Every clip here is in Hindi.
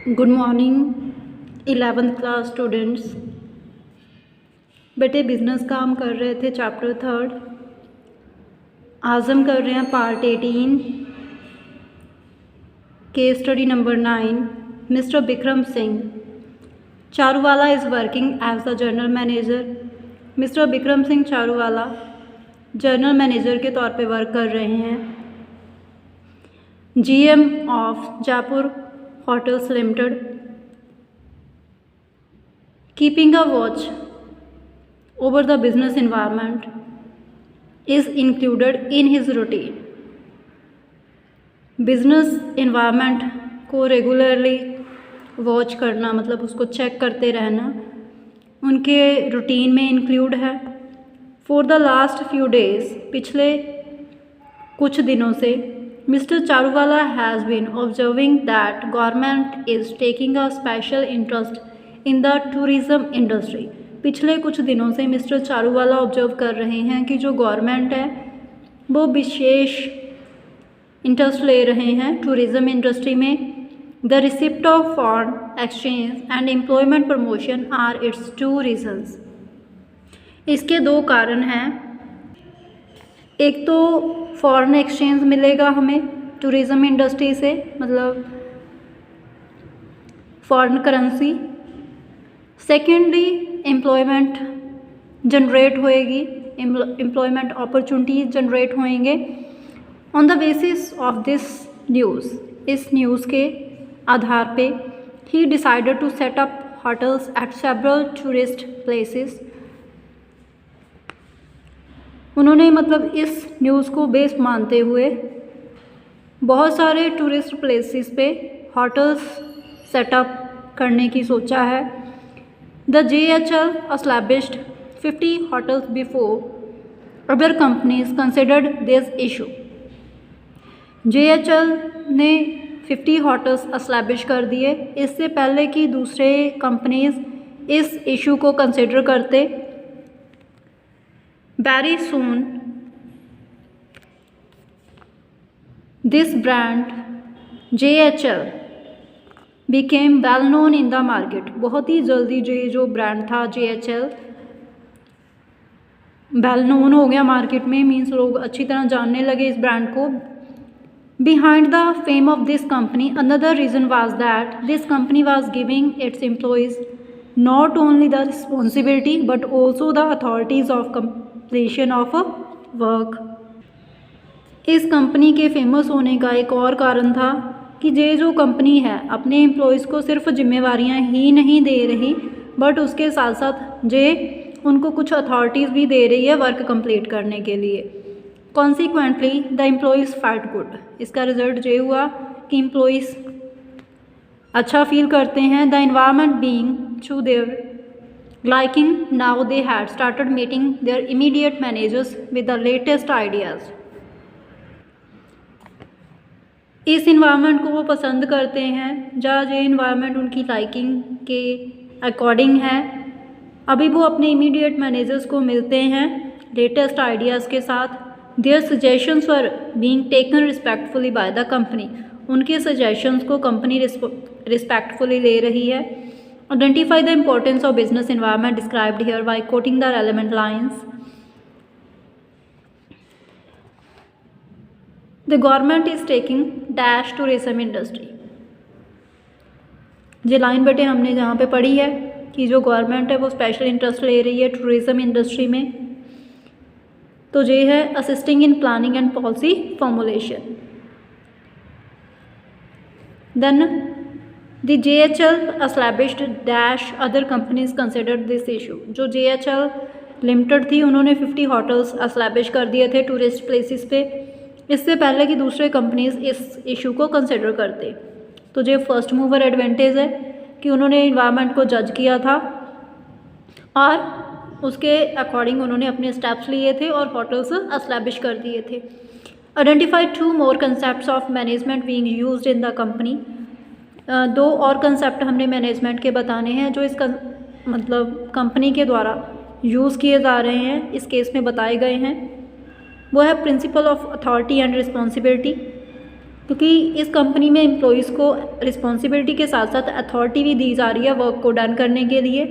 Good morning 11th class students. बेटे बिजनेस का हम कर रहे थे चैप्टर 3। आज हम कर रहे हैं part 18 case study number 9। Mister Bikram Singh Charuwala is working as the general manager. Mister Bikram Singh Charuwala general manager के तौर पे वर्क कर रहे हैं। GM of Jaipur Hotels Limited, keeping a watch over the business environment is included in his routine. Business environment को रेगुलरली वॉच करना मतलब उसको चेक करते रहना उनके रूटीन में इंक्लूड है। For the last few days पिछले कुछ दिनों से Mr. Charuwala has been observing that government is taking a special interest in the tourism industry. पिछले कुछ दिनों से मिस्टर चारूवाला ऑब्जर्व कर रहे हैं कि जो गवर्नमेंट है वो विशेष इंटरेस्ट ले रहे हैं टूरिज़म इंडस्ट्री में। The receipt of foreign exchange and employment promotion are its 2 reasons. इसके 2 कारण हैं। एक तो फॉरेन एक्सचेंज मिलेगा हमें टूरिज़म इंडस्ट्री से मतलब foreign currency. Secondly employment generate होएगी, एम्प्लॉयमेंट अपॉर्चुनिटीज जनरेट होएंगे। On the basis of this news इस न्यूज़ के आधार पे ही decided to set up hotels at several tourist places. उन्होंने मतलब इस न्यूज़ को बेस मानते हुए बहुत सारे टूरिस्ट प्लेसेस पे होटल्स सेटअप करने की सोचा है। The JHL established 50 hotels before other companies considered this issue. JHL ने 50 होटल्स एस्टैब्लिश कर दिए इससे पहले कि दूसरे कंपनीज इस इशू को कंसिडर करते। Very soon, this brand JHL became well known in the market. बहुत ही जल्दी जो ब्रांड था JHL वेल नोन हो गया मार्केट में, मीन्स लोग अच्छी तरह जानने लगे इस ब्रांड को। Behind the fame of this company, another reason was that this company was giving its employees not only the responsibility but also the authorities of completion of a work। इस कंपनी के फेमस होने का एक और कारण था कि ये जो कंपनी है अपने एम्प्लॉयज़ को सिर्फ जिम्मेवारियां ही नहीं दे रही बट उसके साथ साथ ये उनको कुछ अथॉरिटीज़ भी दे रही है वर्क कंप्लीट करने के लिए। Consequently the employees felt good. इसका रिजल्ट ये हुआ कि एम्प्लॉयज़ अच्छा फील करते हैं। The environment being to their liking, now they had started meeting their immediate managers with the latest ideas। इस इन्वायरमेंट को वो पसंद करते हैं जहाँ ये इन्वायरमेंट उनकी लाइकिंग के अकॉर्डिंग है। अभी वो अपने इमीडिएट मैनेजर्स को मिलते हैं लेटेस्ट आइडियाज़ के साथ। Their suggestions were being taken respectfully by the company. उनके सजेशंस को कंपनी रिस्पेक्टफुली ले रही है। Identify the importance of business environment described here by quoting the relevant lines। The government is taking dash tourism industry। ये लाइन बेटे हमने जहाँ पे पढ़ी है कि जो गवर्नमेंट है वो स्पेशल इंटरेस्ट ले रही है टूरिज़म इंडस्ट्री में, तो ये है assisting in planning and policy formulation. Then The JHL established dash other companies considered this issue। जो JHL लिमिटेड थी उन्होंने 50 होटल्स एस्टैब्लिश कर दिए थे टूरिस्ट प्लेसेस पे इससे पहले कि दूसरे कंपनीज इस इशू को कंसिडर करते। तो ये फर्स्ट मूवर एडवांटेज है कि उन्होंने इन्वायरमेंट को जज किया था और उसके अकॉर्डिंग उन्होंने अपने स्टेप्स लिए थे और होटल्स एस्टैब्लिश कर दिए थे। Identify 2 more concepts of management being used in the company। 2 और कंसेप्ट हमने मैनेजमेंट के बताने हैं जो इसका मतलब कंपनी के द्वारा यूज़ किए जा रहे हैं इस केस में बताए गए हैं। वो है principle of authority and responsibility. क्योंकि इस कंपनी में एम्प्लॉयज़ को रिस्पॉन्सिबिलिटी के साथ साथ अथॉरिटी भी दी जा रही है वर्क को डन करने के लिए।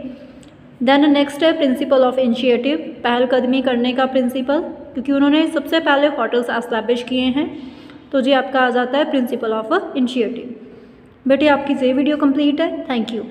देन नेक्स्ट है प्रिंसिपल ऑफ इनिशिएटिव, पहलकदमी करने का प्रिंसिपल, क्योंकि उन्होंने सबसे पहले होटल्स एस्टैब्लिश किए हैं, तो जी आपका आ जाता है प्रिंसिपल ऑफ इनिशिएटिव। बेटे आपकी ये वीडियो कंप्लीट है। Thank you.